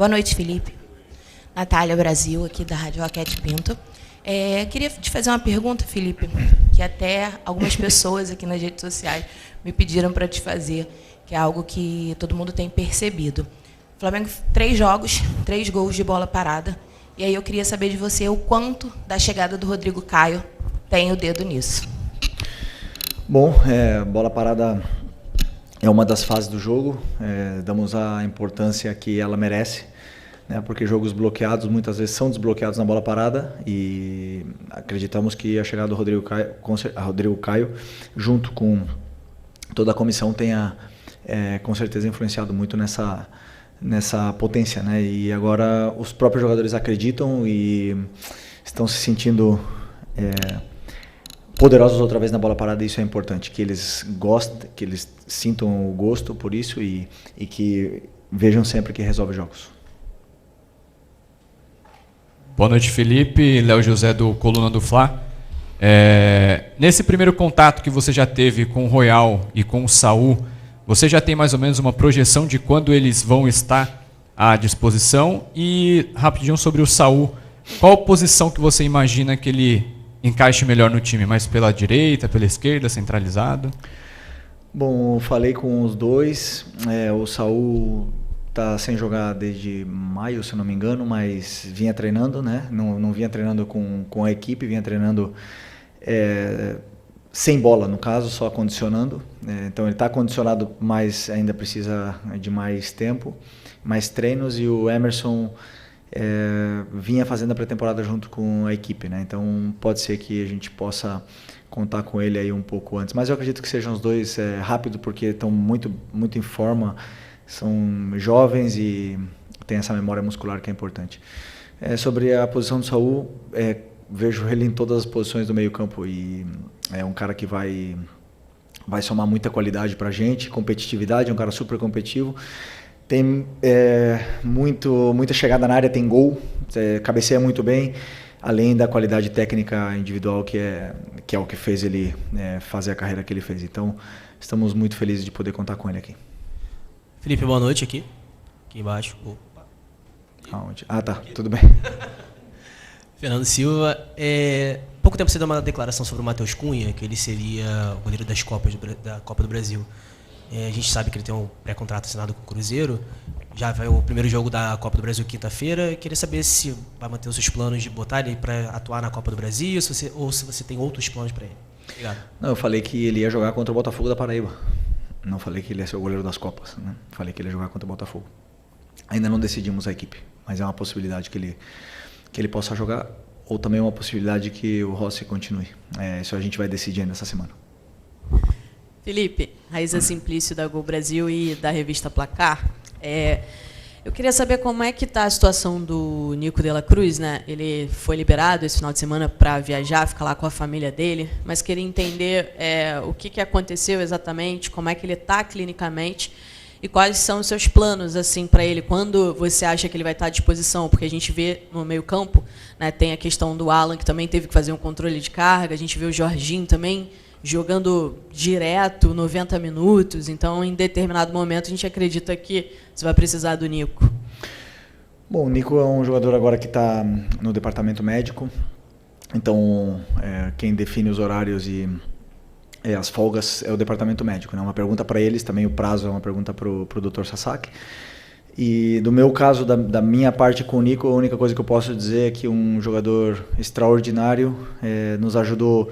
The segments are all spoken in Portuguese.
Boa noite, Felipe. Natália Brasil, aqui da Rádio Roquete Pinto. Queria te fazer uma pergunta, Felipe, que até algumas pessoas aqui nas redes sociais me pediram para te fazer, que é algo que todo mundo tem percebido. Flamengo, 3 jogos, 3 gols de bola parada. E aí eu queria saber de você o quanto da chegada do Rodrigo Caio tem o dedo nisso. Bom, bola parada é uma das fases do jogo, damos a importância que ela merece, né, porque jogos bloqueados muitas vezes são desbloqueados na bola parada e acreditamos que a chegada do Rodrigo Caio junto com toda a comissão tenha com certeza influenciado muito nessa potência, né? E agora os próprios jogadores acreditam e estão se sentindo poderosos outra vez na bola parada, e isso é importante, que eles gostem, que eles sintam o gosto por isso e que vejam sempre que resolve jogos. Boa noite, Felipe. Léo José do Coluna do Fla. Nesse primeiro contato que você já teve com o Royal e com o Saul, você já tem mais ou menos uma projeção de quando eles vão estar à disposição? E rapidinho sobre o Saul, qual posição que você imagina que ele encaixe melhor no time? Mais pela direita, pela esquerda, centralizado? Bom, falei com os dois. O Saul está sem jogar desde maio, se não me engano, mas vinha treinando, né? Não vinha treinando com a equipe, vinha treinando sem bola, no caso, só condicionando. Então ele está condicionado, mas ainda precisa de mais tempo, mais treinos, e o Emerson vinha fazendo a pré-temporada junto com a equipe, né? Então pode ser que a gente possa contar com ele aí um pouco antes, mas eu acredito que sejam os dois rápido, porque estão muito em forma, são jovens e tem essa memória muscular que é importante. Sobre a posição do Saul, vejo ele em todas as posições do meio campo e é um cara que vai somar muita qualidade para a gente, competitividade, é um cara super competitivo. Tem muita chegada na área, tem gol, cabeceia muito bem, além da qualidade técnica individual que é o que fez ele fazer a carreira que ele fez. Então, estamos muito felizes de poder contar com ele aqui. Felipe, boa noite aqui embaixo. Aonde? Ah, tá, tudo bem. Fernando Silva, pouco tempo você deu uma declaração sobre o Matheus Cunha, que ele seria o goleiro da Copa do Brasil. A gente sabe que ele tem um pré-contrato assinado com o Cruzeiro, já vai o primeiro jogo da Copa do Brasil quinta-feira. Queria saber se vai manter os seus planos de botar ele para atuar na Copa do Brasil, ou se você tem outros planos para ele. Obrigado. Não, eu falei que ele ia jogar contra o Botafogo da Paraíba. Não falei que ele ia ser o goleiro das Copas, né? Falei que ele ia jogar contra o Botafogo. Ainda não decidimos a equipe, mas é uma possibilidade que ele possa jogar, ou também uma possibilidade que o Rossi continue. Isso a gente vai decidir ainda essa semana. Felipe, Raíza Simplício da Gol Brasil e da revista Placar. Eu queria saber como é que está a situação do Nico de la Cruz, né? Ele foi liberado esse final de semana para viajar, ficar lá com a família dele, mas queria entender o que aconteceu exatamente, como é que ele está clinicamente e quais são os seus planos assim para ele, quando você acha que ele vai estar à disposição, porque a gente vê no meio-campo, né, tem a questão do Alan, que também teve que fazer um controle de carga, a gente vê o Jorginho também jogando direto 90 minutos, então em determinado momento a gente acredita que você vai precisar do Nico. Bom, o Nico é um jogador agora que está no departamento médico, então quem define os horários e as folgas é o departamento médico, né? Uma pergunta para eles, também o prazo é uma pergunta para o Dr. Sasaki. E do meu caso, da minha parte com o Nico, a única coisa que eu posso dizer é que um jogador extraordinário nos ajudou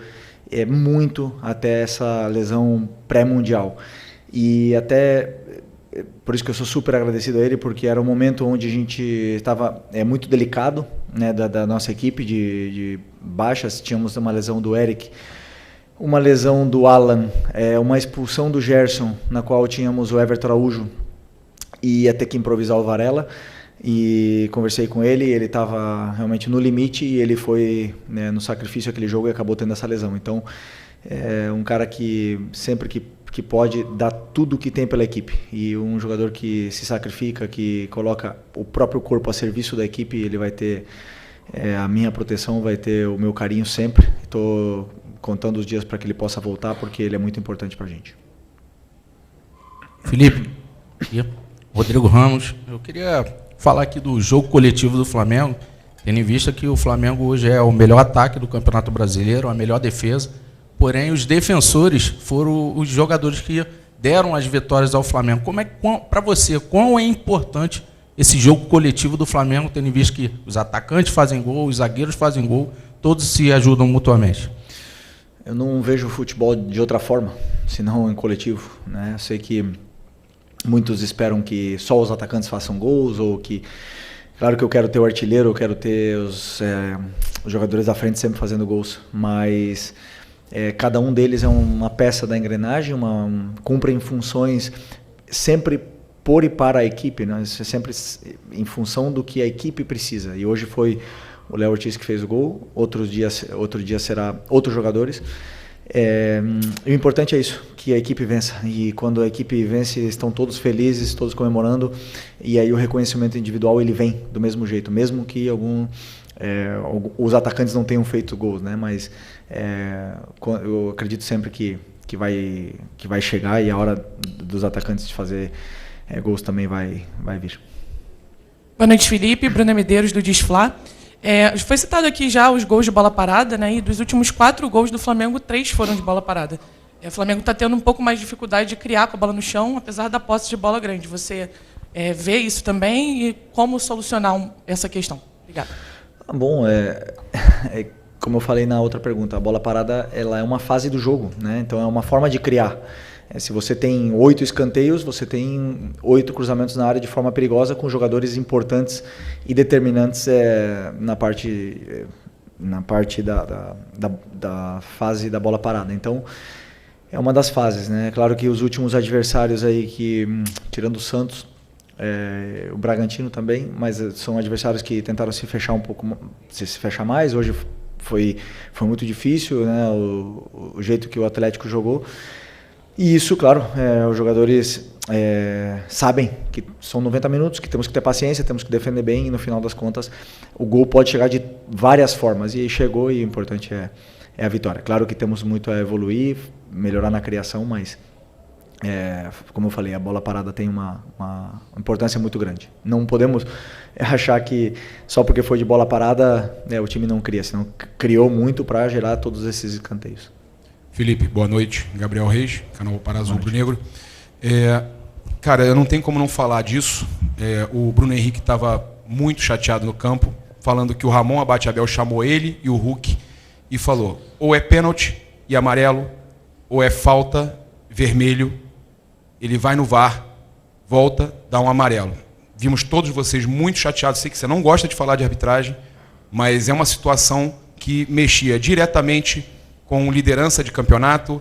muito até essa lesão pré-mundial. E até por isso que eu sou super agradecido a ele, porque era um momento onde a gente estava muito delicado, né, da nossa equipe de baixas. Tínhamos uma lesão do Eric, uma lesão do Alan, uma expulsão do Gerson, na qual tínhamos o Everton Araújo e ia ter que improvisar o Varela. E conversei com ele, ele estava realmente no limite e ele foi, né, no sacrifício aquele jogo e acabou tendo essa lesão. Então, é um cara que sempre que pode dar tudo que tem pela equipe, e um jogador que se sacrifica, que coloca o próprio corpo a serviço da equipe, ele vai ter a minha proteção, vai ter o meu carinho sempre. Estou contando os dias para que ele possa voltar, porque ele é muito importante para a gente. Felipe, Rodrigo Ramos, eu queria falar aqui do jogo coletivo do Flamengo, tendo em vista que o Flamengo hoje é o melhor ataque do Campeonato Brasileiro, a melhor defesa, porém os defensores foram os jogadores que deram as vitórias ao Flamengo. Para você, quão é importante esse jogo coletivo do Flamengo, tendo em vista que os atacantes fazem gol, os zagueiros fazem gol, todos se ajudam mutuamente? Eu não vejo o futebol de outra forma, senão em coletivo, né? Eu sei que muitos esperam que só os atacantes façam gols, ou que... Claro que eu quero ter o artilheiro, eu quero ter os jogadores da frente sempre fazendo gols, mas cada um deles é uma peça da engrenagem, cumprem funções sempre por e para a equipe, né? Isso é sempre em função do que a equipe precisa. E hoje foi o Léo Ortiz que fez o gol, outro dia será outros jogadores. O importante é isso, que a equipe vença. E quando a equipe vence, estão todos felizes, todos comemorando. E aí o reconhecimento individual ele vem do mesmo jeito, mesmo que os atacantes não tenham feito gols, né? Mas eu acredito sempre que vai chegar, e a hora dos atacantes de fazer gols também vai vir. Boa noite, Felipe. Bruna Medeiros, do Disflá. Foi citado aqui já os gols de bola parada, né? E dos últimos 4 gols do Flamengo, 3 foram de bola parada. O Flamengo está tendo um pouco mais de dificuldade de criar com a bola no chão, apesar da posse de bola grande. Você vê isso também, e como solucionar essa questão? Obrigado. Bom, como eu falei na outra pergunta, a bola parada ela é uma fase do jogo, né? Então é uma forma de criar. Se você tem 8 escanteios, você tem 8 cruzamentos na área de forma perigosa, com jogadores importantes e determinantes na parte da fase da bola parada. Então, é uma das fases, né? Claro que os últimos adversários aí, tirando o Santos, o Bragantino também, mas são adversários que tentaram se fechar um pouco, se fechar mais. Hoje foi muito difícil, né? O jeito que o Atlético jogou. E isso, claro, os jogadores sabem que são 90 minutos, que temos que ter paciência, temos que defender bem, e no final das contas o gol pode chegar de várias formas, e chegou, e o importante é a vitória. Claro que temos muito a evoluir, melhorar na criação, mas como eu falei, a bola parada tem uma importância muito grande. Não podemos achar que só porque foi de bola parada o time não cria, senão criou muito para gerar todos esses escanteios. Felipe, boa noite. Gabriel Reis, canal Parazul Rubro Negro. Cara, eu não tenho como não falar disso. O Bruno Henrique estava muito chateado no campo, falando que o Ramon Abateabel chamou ele e o Hulk e falou: ou é pênalti e amarelo, ou é falta, vermelho, ele vai no VAR, volta, dá um amarelo. Vimos todos vocês muito chateados. Sei que você não gosta de falar de arbitragem, mas é uma situação que mexia diretamente com liderança de campeonato,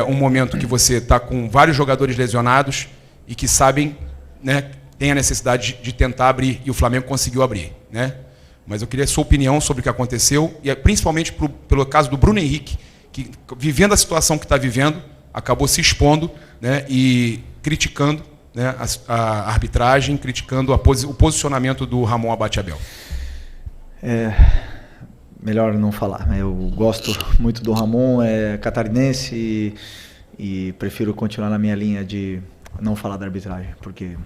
um momento que você está com vários jogadores lesionados e que sabem, né, tem a necessidade de tentar abrir, e o Flamengo conseguiu abrir, né? Mas eu queria a sua opinião sobre o que aconteceu, e principalmente pelo caso do Bruno Henrique, que, vivendo a situação que está vivendo, acabou se expondo, né, e criticando, né, a arbitragem, criticando o posicionamento do Ramon Abateabel. Melhor não falar. Eu gosto muito do Ramon, é catarinense, e prefiro continuar na minha linha de não falar da arbitragem, porque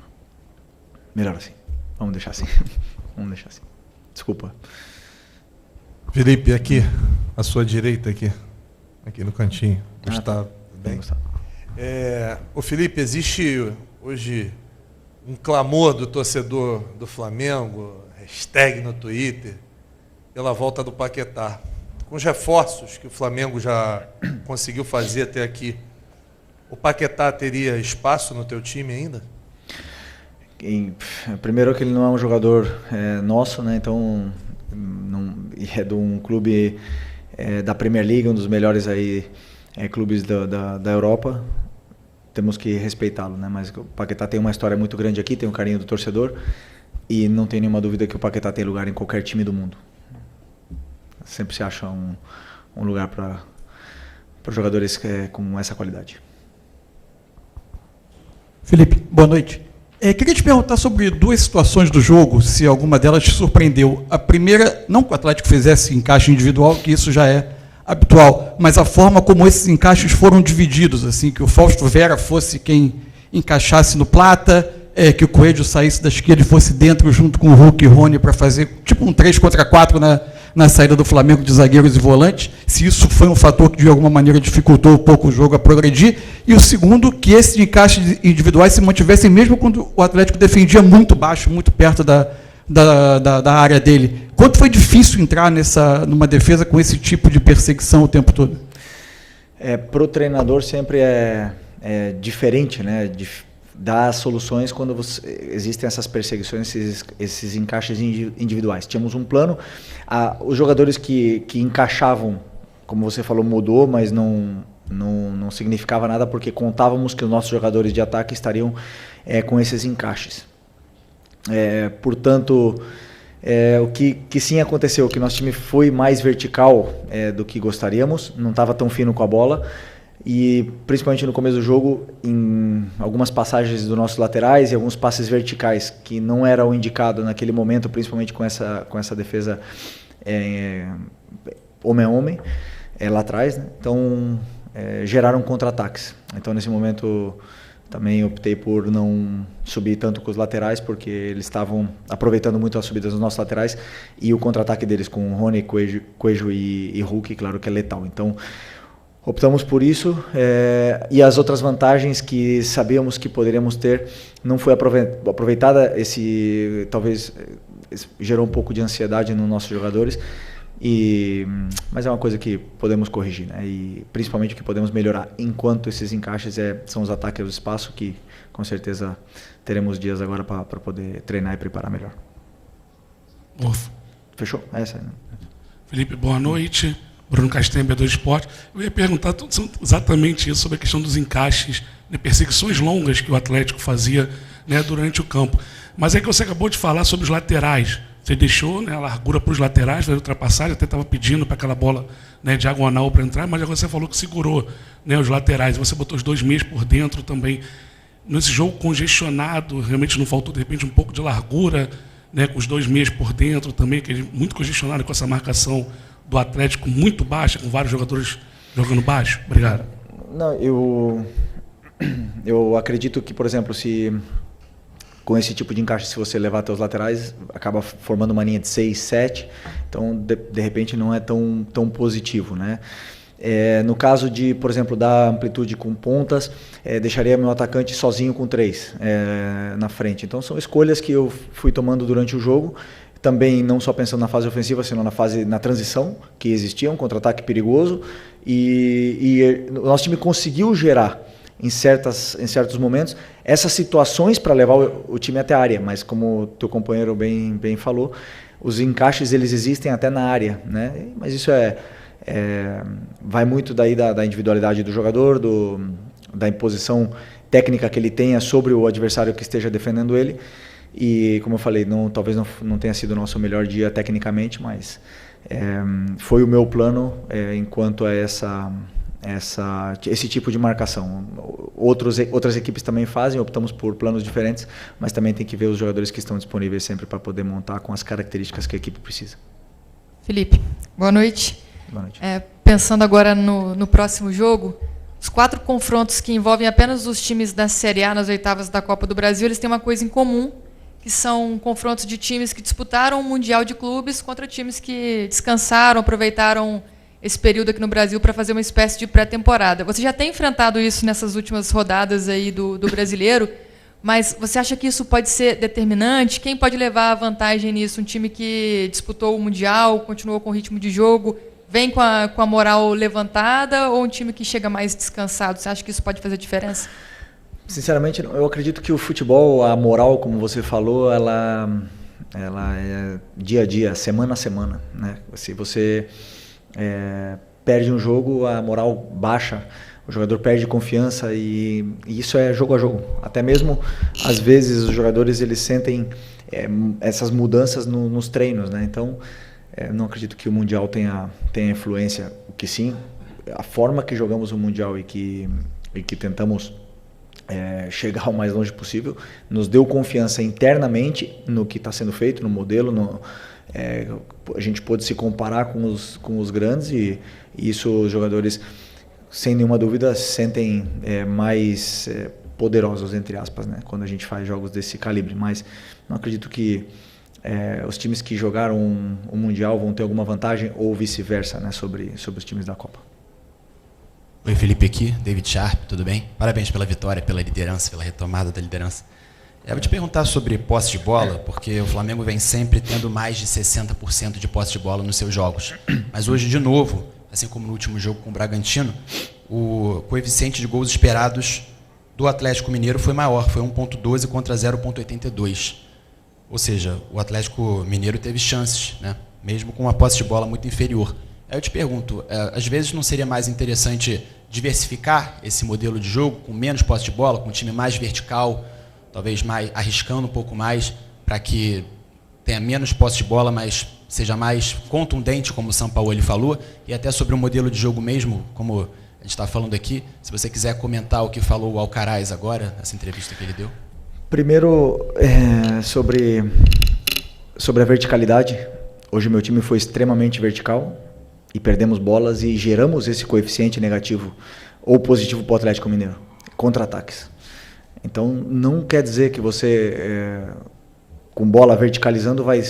melhor assim. Vamos deixar assim. Desculpa. Felipe, aqui, à sua direita, aqui no cantinho. Gustavo, bem, Gustavo. Ô Felipe, existe hoje um clamor do torcedor do Flamengo, hashtag no Twitter, pela volta do Paquetá. Com os reforços que o Flamengo já conseguiu fazer até aqui, o Paquetá teria espaço no teu time ainda? Primeiro que ele não é um jogador nosso, né? Então é de um clube da Premier League, um dos melhores aí, clubes da Europa. Temos que respeitá-lo, né? Mas o Paquetá tem uma história muito grande aqui, tem um carinho do torcedor, e não tem nenhuma dúvida que o Paquetá tem lugar em qualquer time do mundo. Sempre se acha um lugar para jogadores com essa qualidade. Felipe, boa noite. Queria te perguntar sobre 2 situações do jogo, se alguma delas te surpreendeu. A primeira, não que o Atlético fizesse encaixe individual, que isso já é habitual, mas a forma como esses encaixes foram divididos, assim, que o Fausto Vera fosse quem encaixasse no Plata, que o Coelho saísse da esquerda e fosse dentro junto com o Hulk e Rony para fazer tipo um 3 contra 4 na saída do Flamengo de zagueiros e volantes, se isso foi um fator que de alguma maneira dificultou um pouco o jogo a progredir, e o segundo, que esses encaixes individuais se mantivessem mesmo quando o Atlético defendia muito baixo, muito perto da área dele. Quanto foi difícil entrar numa defesa com esse tipo de perseguição o tempo todo? Para o treinador sempre é diferente, né? Dar soluções quando existem essas perseguições, esses encaixes individuais. Tínhamos um plano, os jogadores que encaixavam, como você falou, mudou, mas não significava nada, porque contávamos que os nossos jogadores de ataque estariam com esses encaixes. Portanto, o que sim aconteceu, que nosso time foi mais vertical do que gostaríamos, não estava tão fino com a bola, e principalmente no começo do jogo, em algumas passagens dos nossos laterais e alguns passes verticais que não era o indicado naquele momento, principalmente com essa defesa homem a homem lá atrás, né? Então geraram contra-ataques. Então nesse momento também optei por não subir tanto com os laterais, porque eles estavam aproveitando muito as subidas dos nossos laterais, e o contra-ataque deles com Rony, Coelho e Hulk, claro que é letal. Então optamos por isso, e as outras vantagens que sabíamos que poderíamos ter não foi aproveitada. Talvez gerou um pouco de ansiedade nos nossos jogadores, mas é uma coisa que podemos corrigir, né? E principalmente o que podemos melhorar enquanto esses encaixes são os ataques do espaço, que com certeza teremos dias agora para poder treinar e preparar melhor. Fechou? Essa aí, né? Felipe, boa noite. Bruno Castanha, B2 Esporte. Eu ia perguntar exatamente isso, sobre a questão dos encaixes, né, perseguições longas que o Atlético fazia, né, durante o campo. Mas é que você acabou de falar sobre os laterais. Você deixou, né, a largura para os laterais, fazer ultrapassagem, até estava pedindo para aquela bola, né, diagonal para entrar, mas agora você falou que segurou, né, os laterais. Você botou os 2 meias por dentro também. Nesse jogo congestionado, realmente não faltou, de repente, um pouco de largura, né, com os 2 meias por dentro também, que é muito congestionado com essa marcação do Atlético muito baixa, com vários jogadores jogando baixo? Obrigado. Não, eu acredito que, por exemplo, com esse tipo de encaixe, se você levar até os laterais, acaba formando uma linha de 6, 7, então de repente não é tão positivo, né? No caso de, por exemplo, dar amplitude com pontas, deixaria meu atacante sozinho com 3 na frente. Então são escolhas que eu fui tomando durante o jogo, também não só pensando na fase ofensiva, senão na transição que existia, um contra-ataque perigoso, e o nosso time conseguiu gerar em certos momentos essas situações para levar o time até a área, mas como o teu companheiro bem falou, os encaixes eles existem até na área, né? Mas isso vai muito daí da individualidade do jogador, da imposição técnica que ele tenha sobre o adversário que esteja defendendo ele. E como eu falei, talvez não tenha sido o nosso melhor dia tecnicamente, mas foi o meu plano enquanto a esse tipo de marcação. Outras equipes também fazem, optamos por planos diferentes, mas também tem que ver os jogadores que estão disponíveis sempre para poder montar com as características que a equipe precisa. Felipe, boa noite. Boa noite. Pensando agora no próximo jogo, os 4 confrontos que envolvem apenas os times da Série A nas oitavas da Copa do Brasil, eles têm uma coisa em comum, que são confrontos de times que disputaram o Mundial de Clubes contra times que descansaram, aproveitaram esse período aqui no Brasil para fazer uma espécie de pré-temporada. Você já tem enfrentado isso nessas últimas rodadas aí do Brasileiro, mas você acha que isso pode ser determinante? Quem pode levar a vantagem nisso? Um time que disputou o Mundial, continuou com o ritmo de jogo, vem com a moral levantada, ou um time que chega mais descansado? Você acha que isso pode fazer diferença? Sinceramente, eu acredito que o futebol, a moral, como você falou, ela é dia a dia, semana a semana, né? Se você perde um jogo, a moral baixa, o jogador perde confiança, e isso é jogo a jogo. Até mesmo, às vezes, os jogadores eles sentem essas mudanças nos treinos, né? Então, não acredito que o Mundial tenha influência. O que sim, a forma que jogamos o Mundial e que tentamos chegar o mais longe possível, nos deu confiança internamente no que está sendo feito, no modelo, a gente pôde se comparar com os grandes, e isso os jogadores, sem nenhuma dúvida, sentem mais poderosos, entre aspas, né, quando a gente faz jogos desse calibre. Mas não acredito que os times que jogaram o Mundial vão ter alguma vantagem ou vice-versa, né, sobre os times da Copa. Oi, Felipe aqui, David Sharp, tudo bem? Parabéns pela vitória, pela liderança, pela retomada da liderança. Eu vou te perguntar sobre posse de bola, porque o Flamengo vem sempre tendo mais de 60% de posse de bola nos seus jogos. Mas hoje, de novo, assim como no último jogo com o Bragantino, o coeficiente de gols esperados do Atlético Mineiro foi maior, foi 1,12 contra 0,82. Ou seja, o Atlético Mineiro teve chances, né? Mesmo com uma posse de bola muito inferior. Aí eu te pergunto, às vezes não seria mais interessante diversificar esse modelo de jogo, com menos posse de bola, com um time mais vertical, talvez mais arriscando um pouco mais, para que tenha menos posse de bola, mas seja mais contundente, como o Sampaoli falou, e até sobre o modelo de jogo mesmo, como a gente está falando aqui, se você quiser comentar o que falou o Alcaraz agora, nessa entrevista que ele deu. Primeiro, sobre a verticalidade. Hoje meu time foi extremamente vertical e perdemos bolas e geramos esse coeficiente negativo ou positivo para o Atlético Mineiro, contra-ataques. Então, não quer dizer que você, com bola verticalizando, vai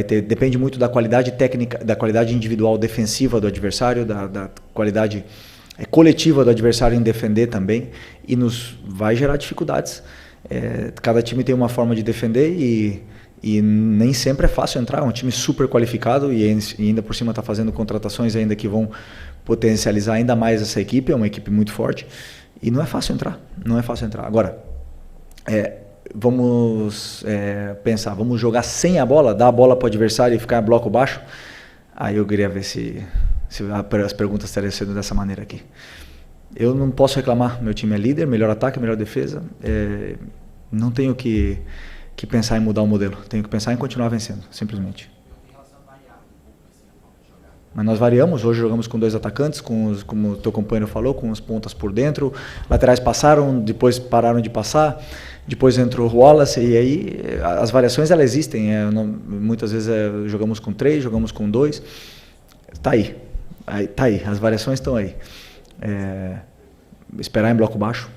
ter... Depende muito da qualidade técnica, da qualidade individual defensiva do adversário, da qualidade coletiva do adversário em defender também, e vai gerar dificuldades. Cada time tem uma forma de defender e nem sempre é fácil entrar. É um time super qualificado e ainda por cima está fazendo contratações ainda que vão potencializar ainda mais essa equipe. É uma equipe muito forte e não é fácil entrar. Não é fácil entrar. Agora, vamos pensar, vamos jogar sem a bola, dar a bola para o adversário e ficar em bloco baixo? Aí eu queria ver se as perguntas estariam sendo dessa maneira aqui. Eu não posso reclamar. Meu time é líder, melhor ataque, melhor defesa. Não tenho que pensar em mudar o modelo. Tenho que pensar em continuar vencendo, simplesmente. Mas nós variamos. Hoje jogamos com 2 atacantes, como o teu companheiro falou, com as pontas por dentro. Laterais passaram, depois pararam de passar. Depois entrou o Wallace. E aí as variações elas existem. Muitas vezes jogamos com 3, jogamos com 2. Está aí. Tá aí. As variações estão aí. Esperar em bloco baixo?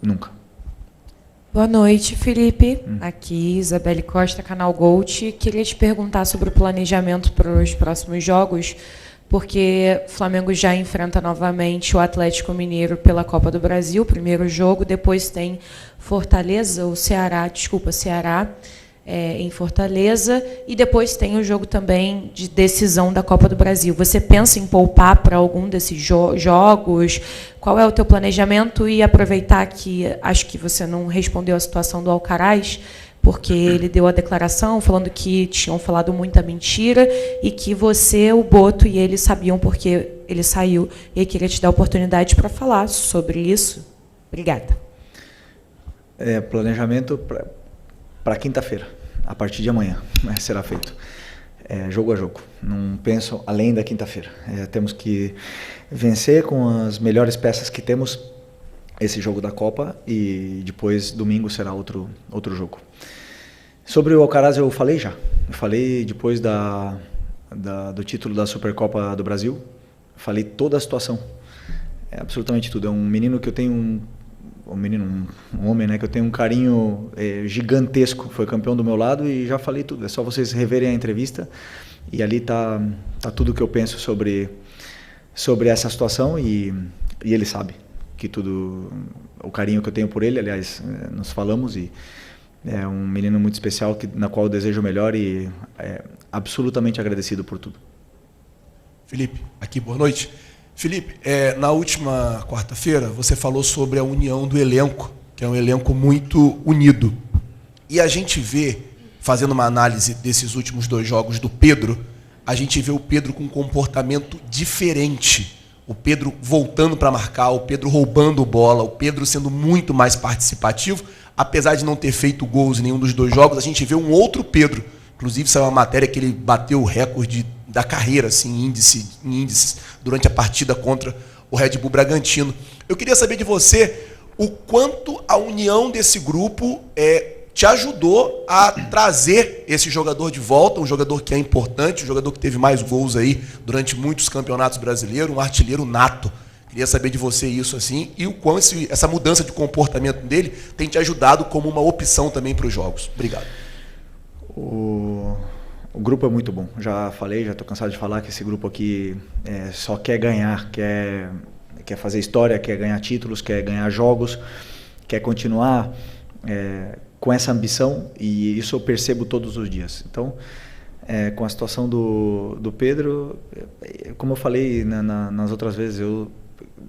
Nunca. Boa noite, Felipe. Aqui, Isabelle Costa, Canal Gold. Queria te perguntar sobre o planejamento para os próximos jogos, porque o Flamengo já enfrenta novamente o Atlético Mineiro pela Copa do Brasil, primeiro jogo, depois tem Fortaleza, Ceará, em Fortaleza, e depois tem o jogo também de decisão da Copa do Brasil. Você pensa em poupar para algum desses jogos? Qual é o teu planejamento? E aproveitar que acho que você não respondeu a situação do Alcaraz, porque ele deu a declaração falando que tinham falado muita mentira e que você, o Boto e ele sabiam porque ele saiu. E eu queria te dar a oportunidade para falar sobre isso. Obrigada. Planejamento para quinta-feira, a partir de amanhã, será feito. Jogo a jogo. Não penso além da quinta-feira. Temos que vencer com as melhores peças que temos esse jogo da Copa e depois domingo será outro jogo. Sobre o Alcaraz eu falei já. Eu falei depois do título da Supercopa do Brasil. Falei toda a situação. Absolutamente tudo. É um menino que eu tenho um homem, né, que eu tenho um carinho gigantesco. Foi campeão do meu lado e já falei tudo. É só vocês reverem a entrevista e ali tá tudo o que eu penso sobre essa situação e ele sabe que tudo o carinho que eu tenho por ele. Aliás, nós falamos e é um menino muito especial na qual eu desejo o melhor e absolutamente agradecido por tudo. Felipe, aqui, boa noite. Felipe, na última quarta-feira você falou sobre a união do elenco, que é um elenco muito unido. E a gente vê, fazendo uma análise desses últimos 2 jogos do Pedro, a gente vê o Pedro com um comportamento diferente. O Pedro voltando para marcar, o Pedro roubando bola, o Pedro sendo muito mais participativo. Apesar de não ter feito gols em nenhum dos 2 jogos, a gente vê um outro Pedro. Inclusive, saiu uma matéria que ele bateu o recorde da carreira assim, em índices durante a partida contra o Red Bull Bragantino. Eu queria saber de você o quanto a união desse grupo te ajudou a trazer esse jogador de volta, um jogador que é importante, um jogador que teve mais gols aí durante muitos campeonatos brasileiros, um artilheiro nato. Queria saber de você isso assim e o quão essa mudança de comportamento dele tem te ajudado como uma opção também para os jogos. Obrigado. O grupo é muito bom. Já falei, já estou cansado de falar que esse grupo aqui só quer ganhar, quer fazer história, quer ganhar títulos, quer ganhar jogos, quer continuar com essa ambição, e isso eu percebo todos os dias. Então, com a situação do Pedro, como eu falei nas outras vezes, eu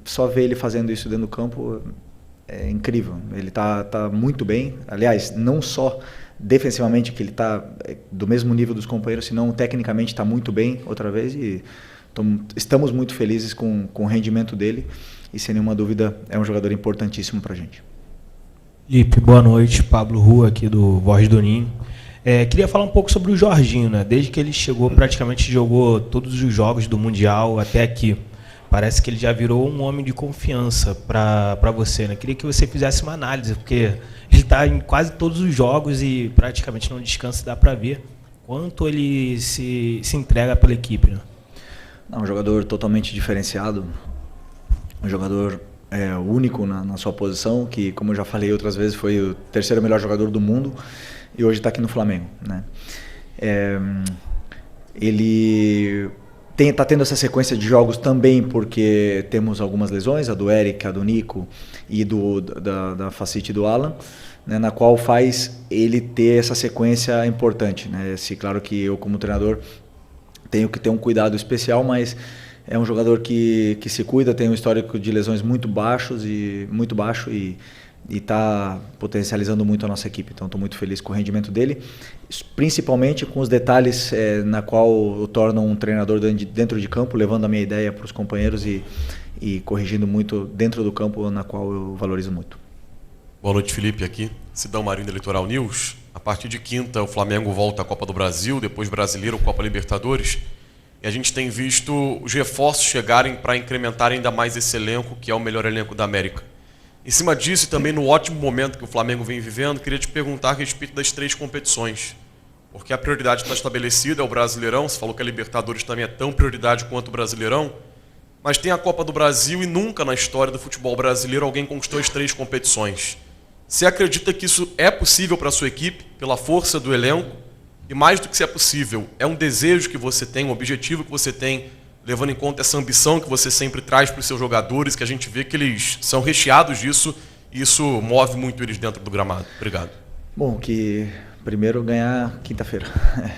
só ver ele fazendo isso dentro do campo é incrível. Ele tá muito bem. Aliás, não só defensivamente, que ele está do mesmo nível dos companheiros, senão tecnicamente está muito bem outra vez, e estamos muito felizes com o rendimento dele, e sem nenhuma dúvida é um jogador importantíssimo para a gente. Felipe, boa noite. Pablo Rua, aqui do Voz do Ninho. Queria falar um pouco sobre o Jorginho, né? Desde que ele chegou, praticamente jogou todos os jogos do Mundial até aqui. Parece que ele já virou um homem de confiança para você, né? Queria que você fizesse uma análise, porque ele está em quase todos os jogos e praticamente não descansa, dá para ver quanto ele se entrega pela equipe, né? Um jogador totalmente diferenciado, um jogador único na sua posição, que, como eu já falei outras vezes, foi o terceiro melhor jogador do mundo e hoje está aqui no Flamengo, né? Ele está tendo essa sequência de jogos também porque temos algumas lesões, a do Eric, a do Nico e da Facite do Alan, né, na qual faz ele ter essa sequência importante, né? Claro que eu, como treinador, tenho que ter um cuidado especial, mas é um jogador que se cuida, tem um histórico de lesões muito baixo e está potencializando muito a nossa equipe. Então estou muito feliz com o rendimento dele, principalmente com os detalhes na qual o tornam um treinador dentro de campo, levando a minha ideia para os companheiros e corrigindo muito dentro do campo, na qual eu valorizo muito. Boa noite, Felipe, aqui, Sidão Marinho da Litoral News. A partir de quinta, o Flamengo volta à Copa do Brasil, depois Brasileiro, Copa Libertadores. E a gente tem visto os reforços chegarem para incrementar ainda mais esse elenco, que é o melhor elenco da América. Em cima disso, e também no ótimo momento que o Flamengo vem vivendo, queria te perguntar a respeito das 3 competições. Porque a prioridade está estabelecida, é o Brasileirão. Você falou que a Libertadores também é tão prioridade quanto o Brasileirão. Mas tem a Copa do Brasil e nunca na história do futebol brasileiro alguém conquistou as 3 competições. Você acredita que isso é possível para a sua equipe, pela força do elenco? E mais do que se é possível, é um desejo que você tem, um objetivo que você tem, levando em conta essa ambição que você sempre traz para os seus jogadores, que a gente vê que eles são recheados disso, e isso move muito eles dentro do gramado. Obrigado. Bom, que primeiro ganhar quinta-feira.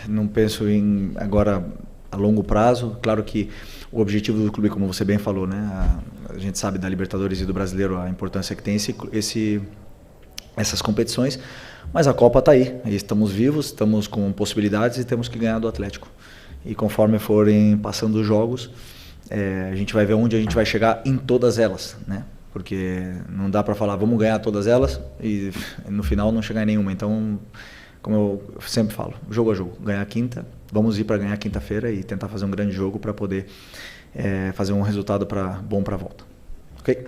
Não penso em agora a longo prazo. Claro que o objetivo do clube, como você bem falou, né? A gente sabe da Libertadores e do Brasileiro a importância que tem essas competições, mas a Copa está aí, estamos vivos, estamos com possibilidades e temos que ganhar do Atlético. E conforme forem passando os jogos, a gente vai ver onde a gente vai chegar em todas elas, né? Porque não dá para falar, vamos ganhar todas elas e no final não chegar em nenhuma. Então, como eu sempre falo, jogo a jogo, ganhar quinta, vamos ir para ganhar quinta-feira e tentar fazer um grande jogo para poder fazer um resultado bom para a volta. Ok?